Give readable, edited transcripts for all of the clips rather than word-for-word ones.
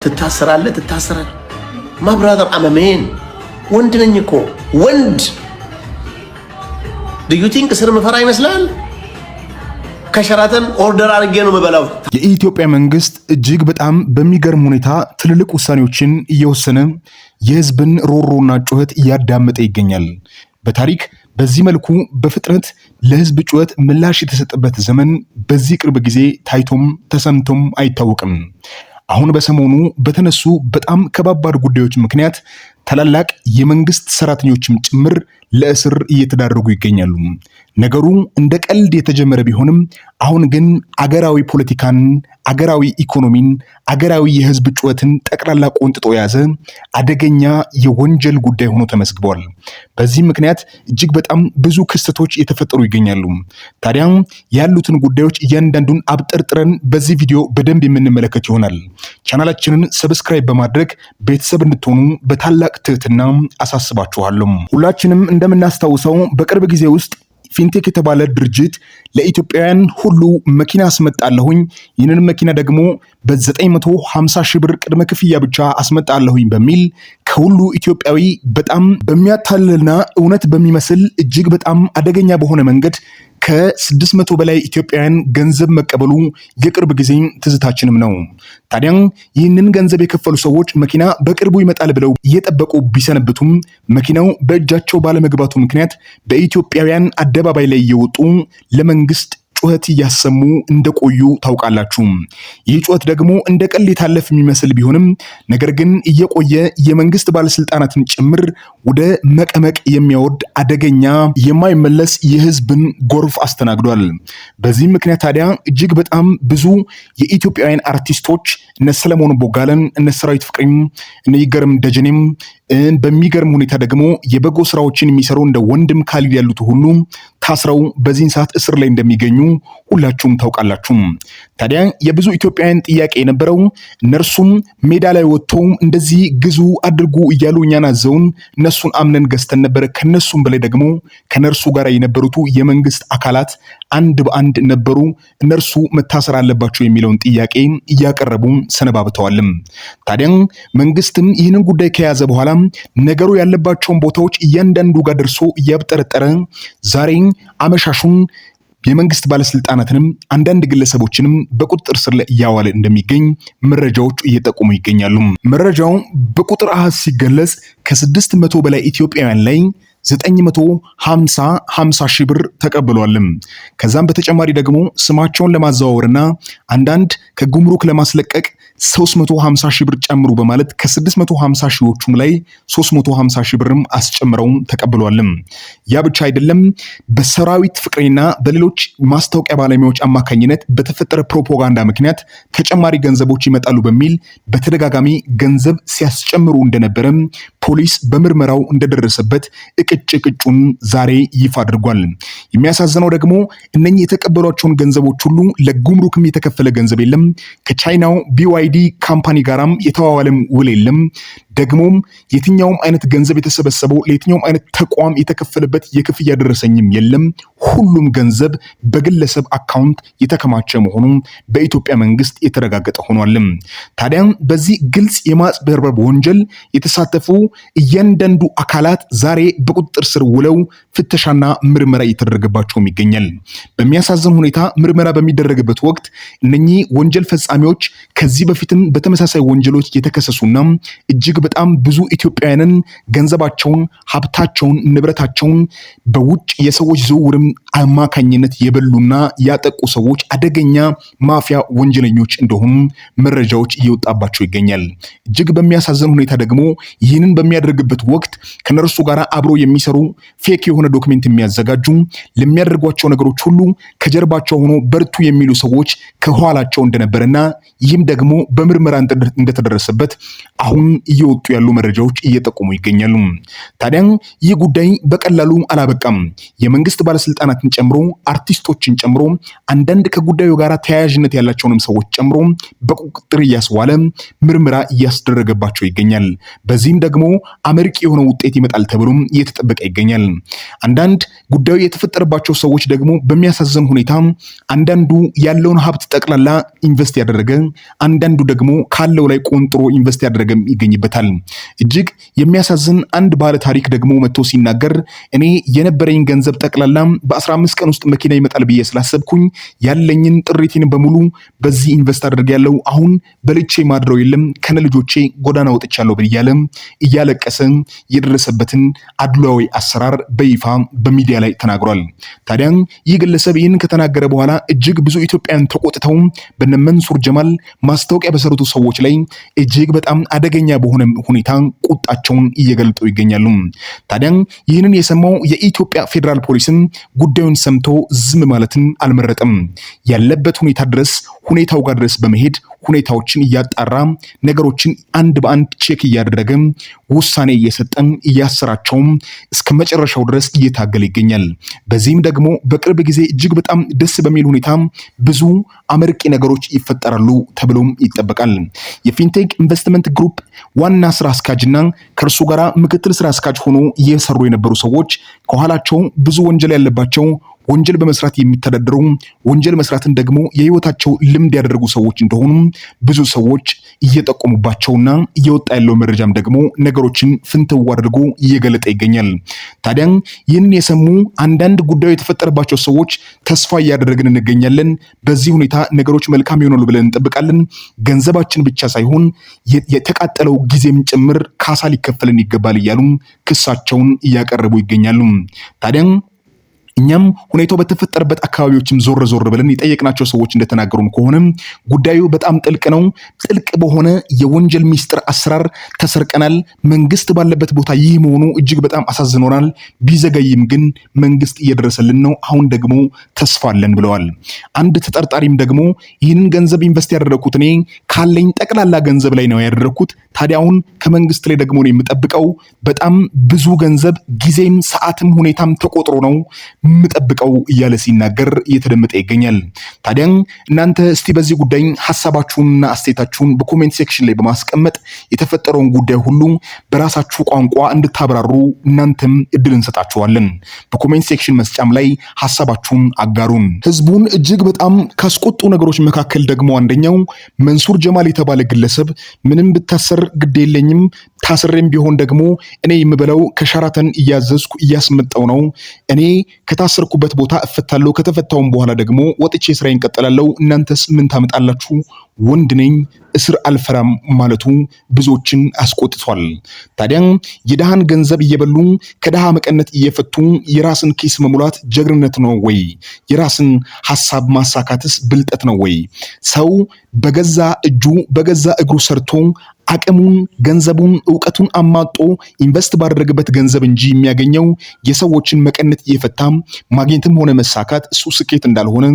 ትታሰራለህ ማብራዘር አመሜን ወንድ ነኝ እኮ ወንድ do you think እስር መፈራ ይመስላል ከሸራተን ኦርደር አድርጌ ነው መበላው የኢትዮጵያ መንግስት እጅግ በጣም በሚገርም ሁኔታ ትልልቅ ውሳኔዎችን እየወሰነ የህዝብን ሮሮና ጩኸት እያዳመጠ ይገኛል በታሪክ በዚህ መልኩ በፍጥነት ለህዝብ ጩኸት ምላሽ የተሰጠበት ዘመን በዚህ ቅርብ ጊዜ ታይቶም ተሰምቶም አይታወቅም አሁን በሰሞኑ በተነሱ በጣም ከባባድ ጉዳዮች ምክንያት ታላላቅ የመንግስት ሰራተኞችም ጭምር ለእስር እየተዳረጉ ይገኛሉ ነገሩ እንደ ቀልድ የተጀመረ ቢሆንም አሁን ግን አገራዊ ፖለቲካን አገራዊ ኢኮኖሚን አገራዊ የህዝብ ጩኸትን ጠቅላላ ቆንጥጦ ያዘ አደገኛ የወንጀል ጉዳይ ሆኖ ተመስግቧል በዚህ ምክንያት እጅግ በጣም ብዙ ክስተቶች የተፈጠሩ ይገኛሉ ታዲያ ያሉትን ጉዳዮች እያንዳንዱን አብጠርጥረን በዚህ ቪዲዮ በደንብ የምንመለከት ይሆናል ቻናላችንን ሰብስክራይብ በማድረግ ቤተሰብ እንድትሆኑ በታላቅ ትህትና አሳስባችኋለሁ ሁላችንም እንደምናስታውሰው በቅርብ ጊዜ ውስጥ ፊንቴክ የተባለ ድርጅት ለኢትዮጵያውያን ሁሉ መኪና አስመጣለሁኝ ይህንን መኪና ደግሞ በ950 ሺህ ብር ቅድመ ክፍያ ብቻ አስመጣለሁኝ በሚል ከሁሉ ኢትዮጵያዊ በጣም በሚያታልልና እውነት በሚመስል እጅግ በጣም አደገኛ በሆነ መንገድ ከ600 በላይ ኢትዮጵያውያን ገንዘብ መቀበሉ የቅርብ ጊዜ ትዝታችንም ነው ታዲያ ይህንን ገንዘብ የከፈሉ ሰዎች መኪና በቅርቡ ይመጣል ብለው እየጠበቁ ቢሰነብቱም መኪናው በእጃቸው ባለመግባቱ ምክንያት በኢትዮጵያውያን አደባባይ ላይ እየወጡ ለመንግስት ጩኸት እያሰሙ እንደቆዩ ታውቃላችሁ ይህ ጩኸት ደግሞ እንደ ቀልድ የታለፈ የሚመስል ቢሆንም ነገር ግን እየቆየ የመንግስት ባለስልጣናትን ጭምር ወደ መቀመቅ የሚያወርድ አደገኛ የማይመለስ የህዝብን ጎርፍ አስተናግዷል በዚህ ምክንያት ታዲያ እጅግ በጣም ብዙ የኢትዮጵያውያን አርቲስቶች እነ ሰለሞን ቦጋለን እነ ሰራዊት ፍቅሬም እነ ይገርም ደጀኔም በሚገርም ሁኔታ ደግሞ የበጎ ስራዎችን የሚሰሩ እንደ ወንድም ካሊድ ያሉት ሁሉ ታስረው በዚህን ሰዓት እስር ላይ እንደሚገኙ ሁላችሁም ታውቃላችሁ ታዲያ የብዙ ኢትዮጵያውያን ጥያቄ የነበረው እነርሱም ሜዳ ላይ ወጥተው እንደዚህ ግዙ አድርጉ እያሉ እኛን አዘውን እነሱን አምነን ገዝተን ነበር ከነሱም በላይ ደግሞ ከነርሱ ጋር የነበሩት የመንግስት አካላት አንድ በአንድ ነበሩ እነርሱ መታሰር አለባቸው የሚለውን ጥያቄ እያቀረቡ ሰነባብተዋል ታዲያ መንግስትም ይህንን ጉዳይ ከያዘ በኋላ ነገሩ ያለባቸውን ቦታዎች እያንዳንዱ ጋር ደርሶ እያብጠረጠረ ዛሬ አመሻሹን የመንግስት ባለስልጣናትንም አንዳንድ ግለሰቦችንም በቁጥጥር ስር ላይ ያዋለ እንደሚገኝ መረጃዎች እየጠቆሙ ይገኛሉ መረጃው በቁጥር አሃዝ ሲገለጽ ከ600 በላይ ኢትዮጵያውያን ላይ 950 ሺህ ብር ተቀብሏል ከዛም በተጨማሪ ደግሞ ስማቸውን ለማዘዋወርና አንዳንድ ከጉምሩክ ለማስለቀቅ 350 ሺህ ብር ጨምሩ በማለት ከ650 ሺዎቹም ላይ 350 ሺህ ብርም አስጨምረው ተቀብሏል ያ ብቻ አይደለም በሰራዊት ፍቅሬና በሌሎች ማስታወቂያ ባለሙያዎች አማካኝነት በተፈጠረ ፕሮፓጋንዳ ምክንያት ተጨማሪ ገንዘቦች ይመጣሉ በሚል በተደጋጋሚ ገንዘብ ሲያስጨምሩ እንደነበረ ፖሊስ በምርመራው እንደደረሰበት እቅጭቅጩን ዛሬ ይፋ አድርጓል የሚያሳዝነው ደግሞ እነኚህ የተቀበሏቸውን ገንዘቦች ሁሉ ለጉምሩክም የተከፈለ ገንዘብ የለም ከቻይናው BYD ካምፓኒ ጋራም የተዋዋለም ውል የለም ደግሞም የትኛውም አይነት ገንዘብ የተሰበሰበው ለየትኛውም አይነት ተቋም የተከፈለበት የክፍያ ደረሰኝም የለም ሁሉም ገንዘብ በግለሰብ አካውንት የተከማቸ መሆኑ በኢትዮጵያ መንግስት የተረጋገጠ ሆኗል ታዲያ በዚህ ግልጽ የማጭበርበር ወንጀል የተሳተፉ እያንዳንዱ አካላት ዛሬ በቁጥጥር ስር ውለው ፍተሻና ምርመራ እየተደረገባቸው ይገኛል በሚያሳዝን ሁኔታ ምርመራ በሚደረግበት ወቅት እነኚህ ወንጀል ፈጻሚዎች ከዚህ በፊትም በተመሳሳይ ወንጀሎች የተከሰሱና እጅግ በጣም ብዙ ኢትዮጵያውያንን ገንዘባቸውን ሀብታቸውን ንብረታቸውን በውጭ የሰዎች ዝውውርም አማካኝነት የበሉና ያጠቁ ሰዎች አደገኛ ማፊያ ወንጀለኞች እንደሆኑ መረጃዎች እየወጣባቸው ይገኛል እጅግ በሚያሳዝን ሁኔታ ደግሞ ይህንን በሚያደርግበት ወቅት ከነርሱ ጋር አብሮ የሚሰሩ ፌክ የሆነ ዶክመንት የሚያዘጋጁ ለሚያደርጓቸው ነገሮች ሁሉ ከጀርባቸው ሆኖ በርቱ የሚሉ ሰዎች ከኋላቸው እንደነበረና ይህም ደግሞ በምርመራ እንደተደረሰበት አሁን እየወጡ ያሉ መረጃዎች እየጠቆሙ ይገኛሉ። ታዲያ ይህ ጉዳይ በቀላሉ አላበቃም። የመንግስት ባለስልጣናትን ጨምሮ አርቲስቶችን ጨምሮ አንዳንድ ከጉዳዩ ጋር ተያያዥነት ያላቸውንም ሰዎች ጨምሮ በቁጥጥር እያስዋለ ምርመራ እያስደረገባቸው ይገኛል። በዚህም ደግሞ አመርቂ የሆነ ውጤት ይመጣል ተብሎም እየተጠበቀ ይገኛል። አንዳንድ ጉዳዩ የተፈጠረባቸው ሰዎች ደግሞ በሚያሳዝን ሁኔታ አንዳንዱ ያለውን ሀብት ጠቅላላ ኢንቨስት ያደረገ፣ አንዳንዱ ደግሞ ካለው ላይ ቆንጥሮ ኢንቨስት ያደረገ ይገኝበታል። እጅግ የሚያሳዝን አንድ ባለ ታሪክ ደግሞ መጥቶ ሲናገር እኔ የነበረኝ ገንዘብ ጠቅላላ በ15 ቀን ውስጥ መኪና ይመጣል ብዬ ስላሰብኩኝ ያለኝን ጥሪቴን በሙሉ በዚህ ኢንቨስት አድርጌያለሁ። አሁን በልቼ ማድረው የለም ከነ ልጆቼ ጎዳና ወጥቻለሁ ብያለ እያለቀሰ የደረሰበትን አድሏዊ አሰራር በይፋ በሚዲያ ላይ ተናግሯል። ታዲያ ይህ ግለሰብ ይህን ከተናገረ በኋላ እጅግ ብዙ ኢትዮጵያውያን ተቆጥተው በነ መንሱር ጀማል ማስታወቂያ በሰሩት ሰዎች ላይ እጅግ በጣም አደገኛ በሆነ ሁኔታ ቁጣቸውን እየገለጡ ይገኛሉ። ታዲያ ይህንን የሰማው የኢትዮጵያ ፌዴራል ፖሊስም ጉዳዩን ሰምቶ ዝም ማለትን አልመረጠም። ያለበት ሁኔታው ጋር ድረስ በመሄድ ሁኔታዎችን እያጣራ ነገሮችን አንድ በአንድ ቼክ እያደረገ ውሳኔ እየሰጠን እያሰራቸውም እስከ መጨረሻው ድረስ እየታገለ ይገኛል። በዚህም ደግሞ በቅርብ ጊዜ እጅግ በጣም ደስ በሚል ሁኔታ ብዙ አመርቂ ነገሮች ይፈጠራሉ ተብሎም ይጠበቃል። የፊንቴክ ኢንቨስትመንት ግሩፕ ዋና ስራ አስኪያጅና ከእርሱ ጋር ምክትል ስራ አስኪያጅ ሆኖ እየሰሩ የነበሩ ሰዎች ከኋላቸው ብዙ ወንጀል ያለባቸው ወንጀል በመስራት የሚተዳደሩ ወንጀል መስራትን ደግሞ የህይወታቸው ልምድ ያደረጉ ሰዎች እንደሆኑ ብዙ ሰዎች እየጠቆሙባቸውና እየወጣ ያለው መረጃም ደግሞ ነገሮችን ፍንትው አድርጎ እየገለጠ ይገኛል። ታዲያ ይህንን የሰሙ አንዳንድ ጉዳዩ የተፈጠረባቸው ሰዎች ተስፋ እያደረግን እንገኛለን። በዚህ ሁኔታ ነገሮች መልካም ይሆናሉ ብለን እንጠብቃለን። ገንዘባችን ብቻ ሳይሆን የተቃጠለው ጊዜም ጭምር ካሳ ሊከፈልን ይገባል እያሉ ክሳቸውን እያቀረቡ ይገኛሉ። ታዲያ እኛም ሁኔታው በተፈጠረበት አካባቢዎችም ዞር ብለን የጠየቅናቸው ሰዎች እንደተናገሩን ከሆነ ጉዳዩ በጣም ጥልቅ ነው። ጥልቅ በሆነ የወንጀል ሚስጥር አሰራር ተሰርቀናል። መንግስት ባለበት ቦታ ይህ መሆኑ እጅግ በጣም አሳዝኖናል። ቢዘገይም ግን መንግስት እየደረሰልን ነው። አሁን ደግሞ ተስፋ አለን ብለዋል። አንድ ተጠርጣሪም ደግሞ ይህንን ገንዘብ ኢንቨስት ያደረኩት እኔ ካለኝ ጠቅላላ ገንዘብ ላይ ነው ያደረኩት። ታዲያ አሁን ከመንግስት ላይ ደግሞ ነው የምጠብቀው። በጣም ብዙ ገንዘብ ጊዜም ሰዓትም ሁኔታም ተቆጥሮ ነው የምጠብቀው እያለ ሲናገር እየተደመጠ ይገኛል። ታዲያ እናንተ እስቲ በዚህ ጉዳይ ሐሳባችሁንና አስተያየታችሁን በኮሜንት ሴክሽን ላይ በማስቀመጥ የተፈጠረውን ጉዳይ ሁሉ በራሳችሁ ቋንቋ እንድታብራሩ እናንተም እድል እንሰጣችኋለን። በኮሜንት ሴክሽን መስጫም ላይ ሐሳባችሁን አጋሩን። ህዝቡን እጅግ በጣም ካስቆጡ ነገሮች መካከል ደግሞ አንደኛው መንሱር ጀማል የተባለ ግለሰብ ምንም ብታሰር ግድ የለኝም፣ ታስሬም ቢሆን ደግሞ እኔ የምበለው ከሸራተን እያዘዝኩ እያስመጣው ነው። እኔ ከታሰርኩበት ቦታ እፈታለሁ፣ ከተፈታውም በኋላ ደግሞ ወጥቼ ስራዬን እንቀጥላለሁ። እናንተስ ምን ታመጣላችሁ? ወንድ ነኝ፣ እስር አልፈራም ማለቱ ብዙዎችን አስቆጥቷል። ታዲያ የድሃን ገንዘብ እየበሉ ከድሃ መቀነት እየፈቱ የራስን ኪስ መሙላት ጀግንነት ነው ወይ? የራስን ሐሳብ ማሳካትስ ብልጠት ነው ወይ? ሰው በገዛ እጁ በገዛ እግሩ ሰርቶ አቅሙን፣ ገንዘቡን፣ ዕውቀቱን አማጦ ኢንቨስት ባደረገበት ገንዘብ እንጂ የሚያገኘው የሰዎችን መቀነት እየፈታ ማግኘትም ሆነ መሳካት እሱ ስኬት እንዳልሆነ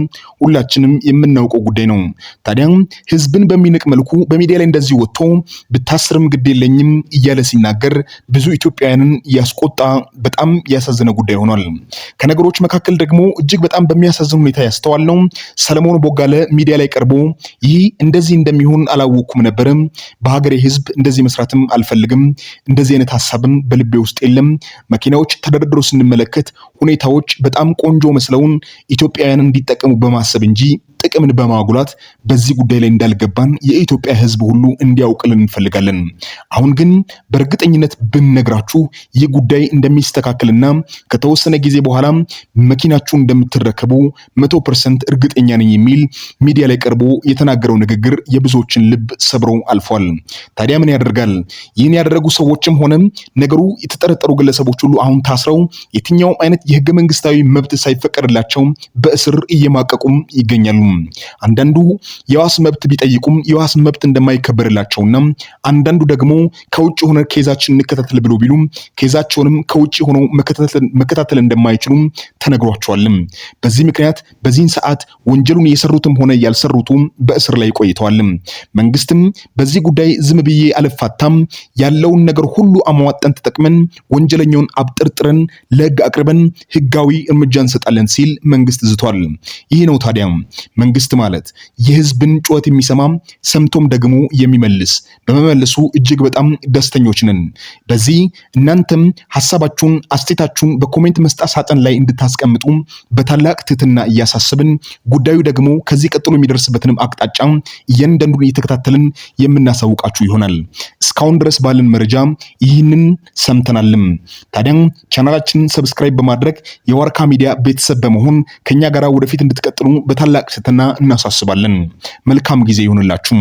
ሁላችንም የምናውቀው ጉዳይ ነው። ታዲያ ህዝብን በሚንቅ መልኩ በሚዲያ ላይ እንደዚህ ወጥቶ ብታስርም ግድ የለኝም እያለ ሲናገር ብዙ ኢትዮጵያውያንን ያስቆጣ በጣም ያሳዘነ ጉዳይ ሆኗል። ከነገሮች መካከል ደግሞ እጅግ በጣም በሚያሳዝን ሁኔታ ያስተዋልነው ሰለሞን ቦጋለ ሚዲያ ላይ ቀርቦ ይህ እንደዚህ እንደሚሆን አላወኩም ነበር፣ በሀገሬ ህዝብ እንደዚህ መስራትም አልፈልግም፣ እንደዚህ አይነት ሐሳብም በልቤ ውስጥ የለም። መኪናዎች ተደርድሮ ስንመለከት ሁኔታዎች በጣም ቆንጆ መስለውን ኢትዮጵያውያን እንዲጠቀሙ በማሰብ እንጂ ጥቅምን በማጉላት በዚህ ጉዳይ ላይ እንዳልገባን የኢትዮጵያ ህዝብ ሁሉ እንዲያውቅልን እንፈልጋለን። አሁን ግን በእርግጠኝነት ብንነግራችሁ ይህ ጉዳይ እንደሚስተካከልና ከተወሰነ ጊዜ በኋላ መኪናችሁ እንደምትረከቡ 100% እርግጠኛ ነኝ የሚል ሚዲያ ላይ ቀርቦ የተናገረው ንግግር የብዙዎችን ልብ ሰብሮ አልፏል። ታዲያ ምን ያደርጋል? ይህን ያደረጉ ሰዎችም ሆነ ነገሩ የተጠረጠሩ ግለሰቦች ሁሉ አሁን ታስረው የትኛውም አይነት የህገ መንግስታዊ መብት ሳይፈቀድላቸው በእስር እየማቀቁም ይገኛሉ። አንዳንዱ የዋስ መብት ቢጠይቁም የዋስ መብት እንደማይከበርላቸውና አንዳንዱ ደግሞ ከውጭ ሆነ ኬዛችን እንከታተል ብሎ ቢሉም ኬዛቸውንም ከውጭ ሆነው መከታተል እንደማይችሉ ተነግሯቸዋል። በዚህ ምክንያት በዚህን ሰዓት ወንጀሉን የሰሩትም ሆነ ያልሰሩት በእስር ላይ ቆይተዋል። መንግስትም በዚህ ጉዳይ ዝም ብዬ አልፋታም፣ ያለውን ነገር ሁሉ አሟጠን ተጠቅመን ወንጀለኛውን አብጠርጥረን ለህግ አቅርበን ህጋዊ እርምጃ እንሰጣለን ሲል መንግስት ዝቷል። ይህ ነው ታዲያ መንግስት ማለት የህዝብን ጩኸት የሚሰማ ሰምቶም ደግሞ የሚመልስ። በመመለሱ እጅግ በጣም ደስተኞች ነን። በዚህ እናንተም ሐሳባችሁን አስተያየታችሁን በኮሜንት መስጫ ሳጥን ላይ እንድታስቀምጡ በታላቅ ትህትና እያሳሰብን ጉዳዩ ደግሞ ከዚህ ቀጥሎ የሚደርስበትንም አቅጣጫ እያንዳንዱን እየተከታተልን የምናሳውቃችሁ ይሆናል። እስካሁን ድረስ ባለን መረጃ ይህንን ሰምተናልም። ታዲያ ቻናላችንን ሰብስክራይብ በማድረግ የዋርካ ሚዲያ ቤተሰብ በመሆን ከኛ ጋር ወደፊት እንድትቀጥሉ በታላቅ ትህትና እናሳስባለን። መልካም ጊዜ ይሁንላችሁ።